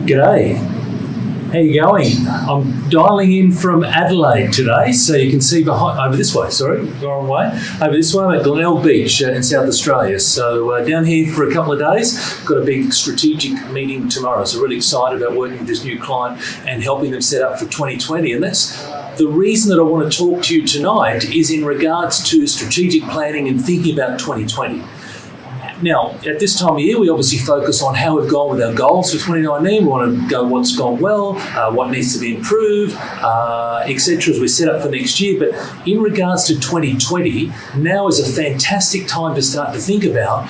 G'day. How you going? I'm dialing in from Adelaide today, so you can see behind over this way. Sorry, the wrong way. Over this way, I'm at Glenelg Beach in South Australia. So down here for a couple of days. Got a big strategic meeting tomorrow. So really excited about working with this new client and helping them set up for 2020. And that's the reason that I want to talk to you tonight is in regards to strategic planning and thinking about 2020. Now, at this time of year, we obviously focus on how we've gone with our goals for 2019. We want to go what's gone well, what needs to be improved, etc. as we set up for next year. But in regards to 2020, now is a fantastic time to start to think about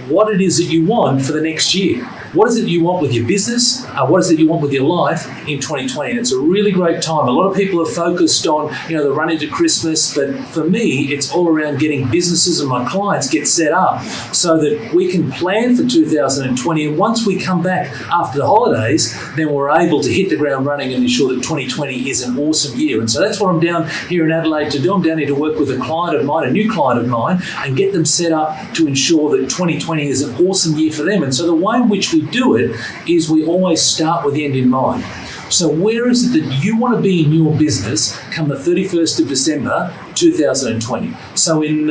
what it is that you want for the next year. What is it you want with your business? What is it you want with your life in 2020? And it's a really great time. A lot of people are focused on, the run into Christmas, but for me, it's all around getting businesses and my clients get set up so that we can plan for 2020. And once we come back after the holidays, then we're able to hit the ground running and ensure that 2020 is an awesome year. And so that's what I'm down here in Adelaide to do. I'm down here to work with a client of mine, a new client of mine, and get them set up to ensure that 2020 is an awesome year for them. And so the way in which we do it is we always start with the end in mind. So where is it that you want to be in your business come the 31st of December 2020? So in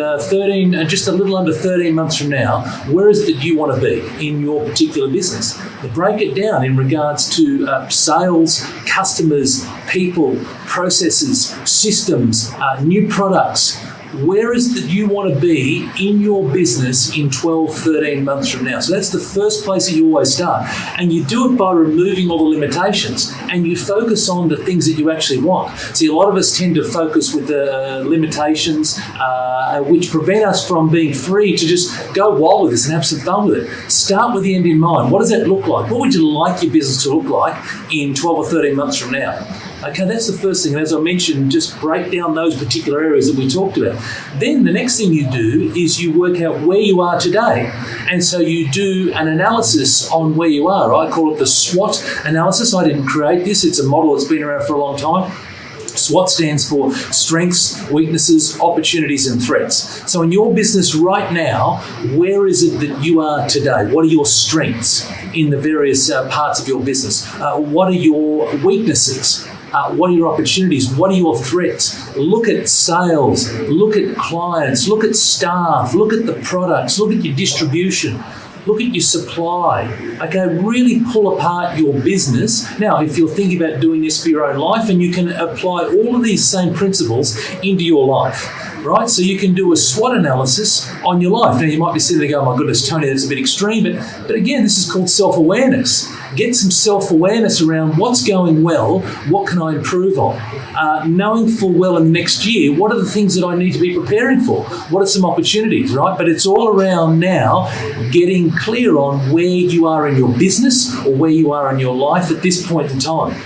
just a little under 13 months from now, where is it that you want to be in your particular business? We break it down in regards to sales, customers, people, processes, systems, new products. Where is it that you want to be in your business in 12, 13 months from now? So that's the first place that you always start. And you do it by removing all the limitations and you focus on the things that you actually want. See, a lot of us tend to focus with the limitations which prevent us from being free to just go wild with this and have some fun with it. Start with the end in mind. What does that look like? What would you like your business to look like in 12 or 13 months from now? Okay, that's the first thing. And as I mentioned, just break down those particular areas that we talked about. Then the next thing you do is you work out where you are today. And so you do an analysis on where you are. I call it the SWOT analysis. I didn't create this. It's a model that's been around for a long time. SWOT stands for strengths, weaknesses, opportunities, and threats. So in your business right now, where is it that you are today? What are your strengths in the various parts of your business? What are your weaknesses? What are your opportunities? What are your threats? Look at sales, look at clients, look at staff, look at the products, look at your distribution. Look at your supply. Okay, really pull apart your business. Now, if you're thinking about doing this for your own life, and you can apply all of these same principles into your life, right? So you can do a SWOT analysis on your life. Now, you might be sitting there going, oh my goodness, Tony, that's a bit extreme. But again, this is called self-awareness. Get some self-awareness around what's going well, what can I improve on? Knowing full well in the next year, what are the things that I need to be preparing for? What are some opportunities, right? But it's all around now getting clear on where you are in your business or where you are in your life at this point in time.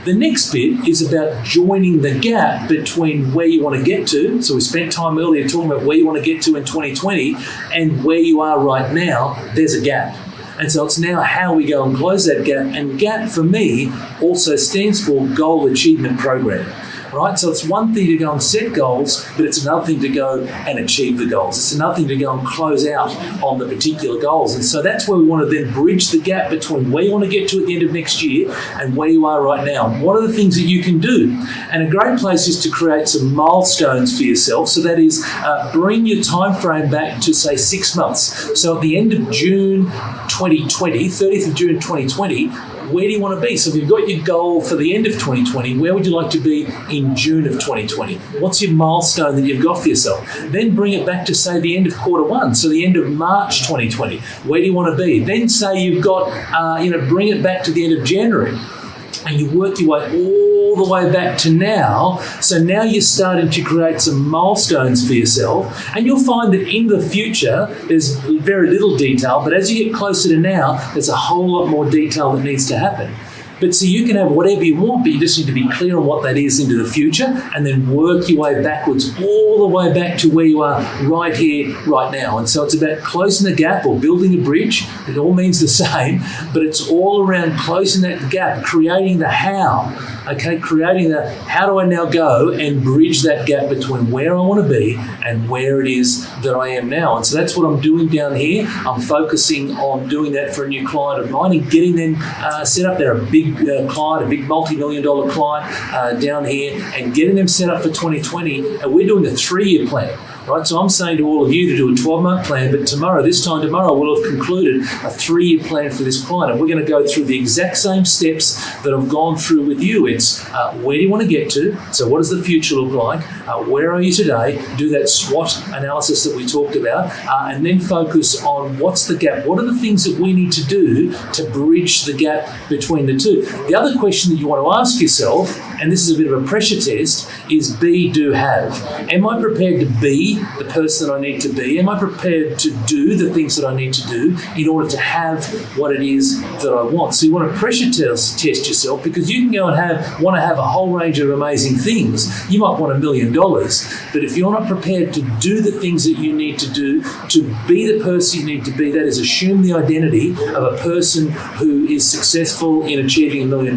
The next bit is about joining the gap between where you want to get to. So we spent time earlier talking about where you want to get to in 2020 and where you are right now. There's a gap. And so it's now how we go and close that gap. And GAP for me also stands for Goal Achievement Program. Right? So it's one thing to go and set goals, but it's another thing to go and achieve the goals. It's another thing to go and close out on the particular goals. And so that's where we want to then bridge the gap between where you want to get to at the end of next year and where you are right now. What are the things that you can do? And a great place is to create some milestones for yourself. So that is bring your time frame back to, say, 6 months. So at the end of June 2020, 30th of June 2020, where do you want to be? So if you've got your goal for the end of 2020, where would you like to be in June of 2020? What's your milestone that you've got for yourself? Then bring it back to, say, the end of quarter one, so the end of March 2020. Where do you want to be? Then say you've got, bring it back to the end of January. And you work your way all the way back to now. So now you're starting to create some milestones for yourself. And you'll find that in the future, there's very little detail. But as you get closer to now, there's a whole lot more detail that needs to happen. But so you can have whatever you want, but you just need to be clear on what that is into the future and then work your way backwards all the way back to where you are right here, right now. And so it's about closing the gap or building a bridge. It all means the same, but it's all around closing that gap, creating the how. okay, creating that, how do I now go and bridge that gap between where I want to be and where it is that I am now? And so that's what I'm doing down here. I'm focusing on doing that for a new client of mine and getting them set up. They're a big client, a big multi-million-dollar client down here, and getting them set up for 2020. And we're doing a 3-year plan. Right, so I'm saying to all of you to do a 12-month plan, but this time tomorrow, we'll have concluded a 3-year plan for this client. And we're going to go through the exact same steps that I've gone through with you. It's where do you want to get to? So what does the future look like? Where are you today? Do that SWOT analysis that we talked about, and then focus on what's the gap? What are the things that we need to do to bridge the gap between the two? The other question that you want to ask yourself, and this is a bit of a pressure test, is be, do, have. Am I prepared to be the person that I need to be? Am I prepared to do the things that I need to do in order to have what it is that I want? So you want to pressure test yourself, because you can go and want to have a whole range of amazing things. You might want $1 million, but if you're not prepared to do the things that you need to do to be the person you need to be, that is, assume the identity of a person who is successful in achieving $1 million.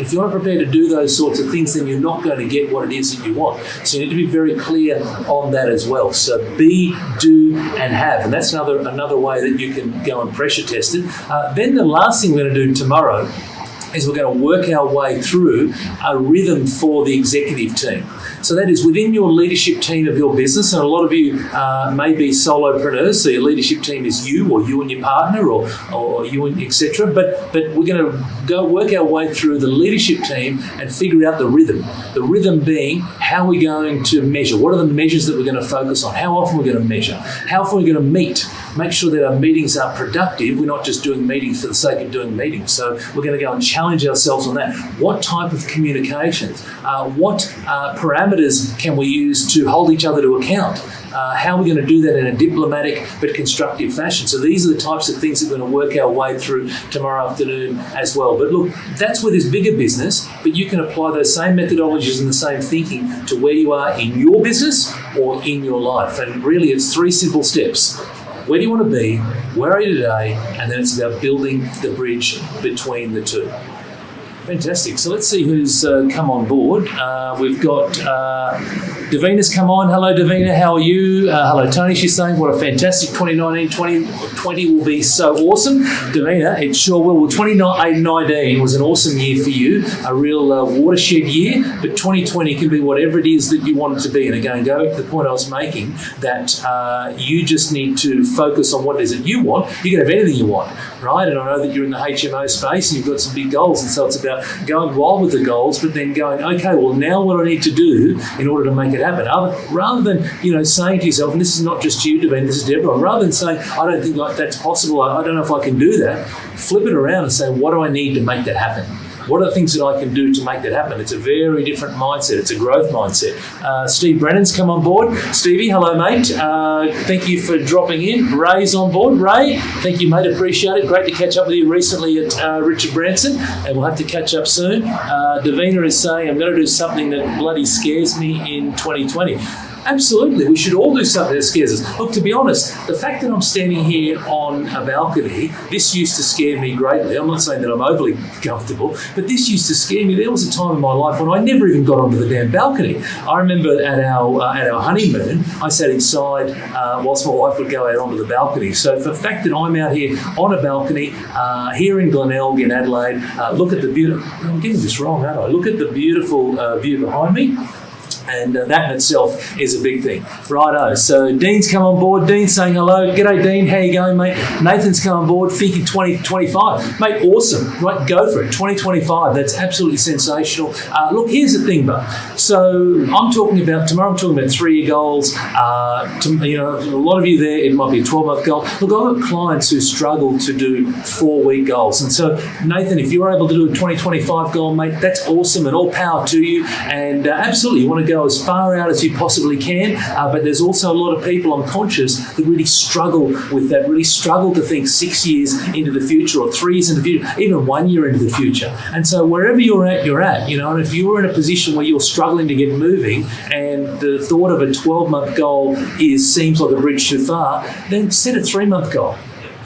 If you're not prepared to do those sorts of things, then you're not going to get what it is that you want. So you need to be very clear on that as well. So be, do, and have. And that's another way that you can go and pressure test it. Then the last thing we're going to do tomorrow is we're going to work our way through a rhythm for the executive team. So that is within your leadership team of your business, and a lot of you may be solopreneurs, so your leadership team is you, or you and your partner, or you and etc. But we're going to go work our way through the leadership team and figure out the rhythm. The rhythm being, how are we going to measure? What are the measures that we're going to focus on? How often we're going to measure? How often we're going to meet? Make sure that our meetings are productive. We're not just doing meetings for the sake of doing meetings. So we're going to go and challenge ourselves on that. What type of communications? What parameters can we use to hold each other to account? How are we going to do that in a diplomatic but constructive fashion? So these are the types of things that we're going to work our way through tomorrow afternoon as well. But look, that's with this bigger business, but you can apply those same methodologies and the same thinking to where you are in your business or in your life. And really, it's 3 simple steps. Where do you want to be? Where are you today? And then it's about building the bridge between the two. Fantastic. So let's see who's come on board. We've got Davina's come on. Hello, Davina. How are you? Hello, Tony. She's saying, what a fantastic 2019. 2020 will be so awesome. Davina, it sure will. Well, 2019 was an awesome year for you, a real watershed year, but 2020 can be whatever it is that you want it to be. And again, go back to the point I was making, that you just need to focus on what it is that you want. You can have anything you want, right? And I know that you're in the HMO space and you've got some big goals, and so it's about going wild with the goals, but then going, okay, well, now what do I need to do in order to make it happen? Rather than, saying to yourself, and this is not just to you, Devine, this is to everyone, rather than saying, I don't think that's possible, I don't know if I can do that, flip it around and say, what do I need to make that happen? What are the things that I can do to make that happen? It's a very different mindset. It's a growth mindset. Steve Brennan's come on board. Stevie, hello, mate. Thank you for dropping in. Ray's on board. Ray, thank you, mate. Appreciate it. Great to catch up with you recently at Richard Branson, and we'll have to catch up soon. Davina is saying, I'm going to do something that bloody scares me in 2020. Absolutely, we should all do something that scares us. Look, to be honest, the fact that I'm standing here on a balcony, this used to scare me greatly. I'm not saying that I'm overly comfortable, but this used to scare me. There was a time in my life when I never even got onto the damn balcony. I remember at our honeymoon, I sat inside whilst my wife would go out onto the balcony. So for the fact that I'm out here on a balcony here in Glenelg in Adelaide, look at the beautiful, I'm getting this wrong, aren't I? Look at the beautiful view behind me. And that in itself is a big thing. Righto, so Dean's come on board. Dean's saying hello. G'day, Dean. How you going, mate? Nathan's come on board, thinking 2025. Mate, awesome. Right, go for it. 2025, that's absolutely sensational. Look, here's the thing, bud. So tomorrow I'm talking about 3-year goals. A lot of you there, it might be a 12-month goal. Look, I've got clients who struggle to do 4-week goals. And so, Nathan, if you're able to do a 2025 goal, mate, that's awesome, and all power to you. And absolutely, you want to go as far out as you possibly can, but there's also a lot of people, I'm conscious, that really struggle with that, really struggle to think 6 years into the future or 3 years into the future, even 1 year into the future. And so wherever you're at, and if you're in a position where you're struggling to get moving and the thought of a 12-month goal seems like a bridge too far, then set a 3-month goal.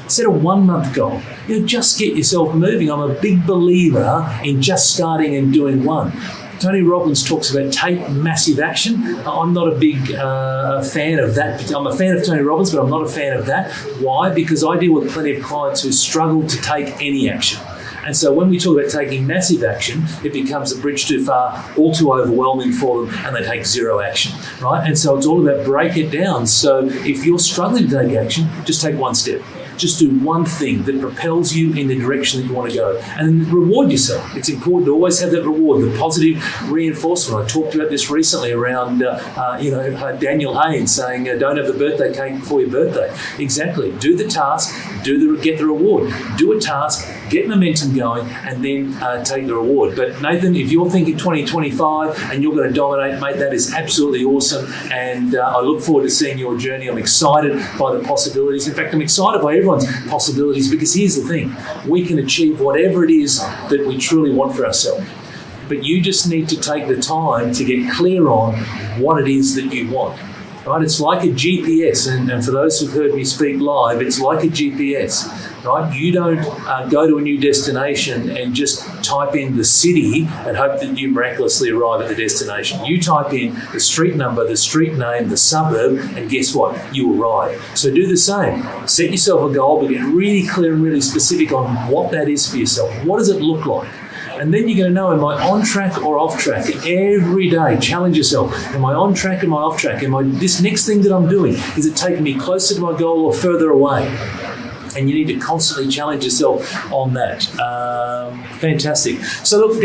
Set a 1 month goal. Just get yourself moving. I'm a big believer in just starting and doing one. Tony Robbins talks about take massive action. I'm not a big fan of that. I'm a fan of Tony Robbins, but I'm not a fan of that. Why? Because I deal with plenty of clients who struggle to take any action. And so when we talk about taking massive action, it becomes a bridge too far, all too overwhelming for them, and they take zero action, right? And so it's all about break it down. So if you're struggling to take action, just take one step. Just do one thing that propels you in the direction that you want to go, and then reward yourself. It's important to always have that reward, the positive reinforcement. I talked about this recently around, Daniel Haynes saying, "Don't have the birthday cake before your birthday." Exactly. Do the task, get the reward. Do a task, get momentum going, and then take the reward. But Nathan, if you're thinking 2025 and you're going to dominate, mate, that is absolutely awesome. And I look forward to seeing your journey. I'm excited by the possibilities. In fact, I'm excited by everyone's possibilities, because here's the thing: we can achieve whatever it is that we truly want for ourselves. But you just need to take the time to get clear on what it is that you want. Right? It's like a GPS, and for those who've heard me speak live, it's like a GPS. Right? You don't go to a new destination and just type in the city and hope that you miraculously arrive at the destination. You type in the street number, the street name, the suburb, and guess what? You arrive. So do the same. Set yourself a goal, but get really clear and really specific on what that is for yourself. What does it look like? And then you're going to know, am I on track or off track? Every day, challenge yourself. Am I on track? Am I off track? This next thing that I'm doing, is it taking me closer to my goal or further away? And you need to constantly challenge yourself on that. Fantastic. So look,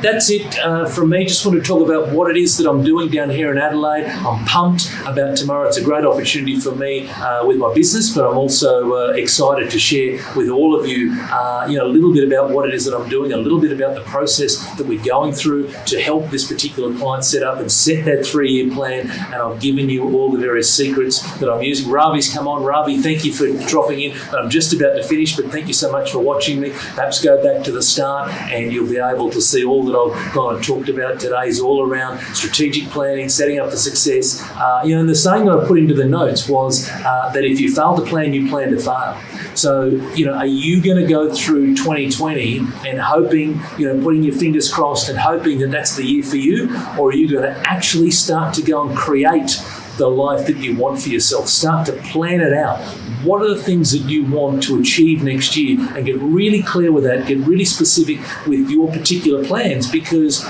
that's it from me. Just want to talk about what it is that I'm doing down here in Adelaide. I'm pumped about tomorrow. It's a great opportunity for me with my business, but I'm also excited to share with all of you, a little bit about what it is that I'm doing, a little bit about the process that we're going through to help this particular client set up and set that 3-year plan. And I've given you all the various secrets that I'm using. Ravi's come on. Ravi, thank you for dropping in. I'm just about to finish, but thank you so much for watching me. Perhaps go back to the start and you'll be able to see all that I've kind of talked about today is all around strategic planning, setting up for success. And the saying that I put into the notes was that if you fail to plan, you plan to fail. So, are you going to go through 2020 and hoping, putting your fingers crossed and hoping that that's the year for you? Or are you going to actually start to go and create the life that you want for yourself? Start to plan it out. What are the things that you want to achieve next year? And get really clear with that, get really specific with your particular plans, because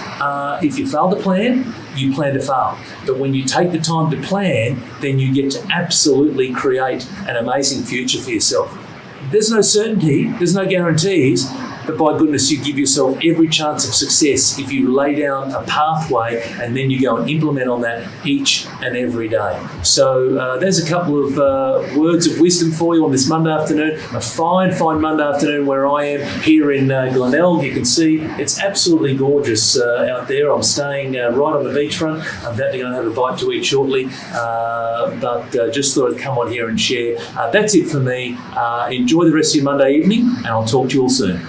if you fail to plan, you plan to fail. But when you take the time to plan, then you get to absolutely create an amazing future for yourself. There's no certainty, there's no guarantees, but by goodness, you give yourself every chance of success if you lay down a pathway and then you go and implement on that each and every day. So there's a couple of words of wisdom for you on this Monday afternoon, a fine Monday afternoon where I am here in Glenelg. You can see it's absolutely gorgeous out there. I'm staying right on the beachfront. I'm about to go and have a bite to eat shortly, but just thought I'd come on here and share. That's it for me. Enjoy the rest of your Monday evening, and I'll talk to you all soon.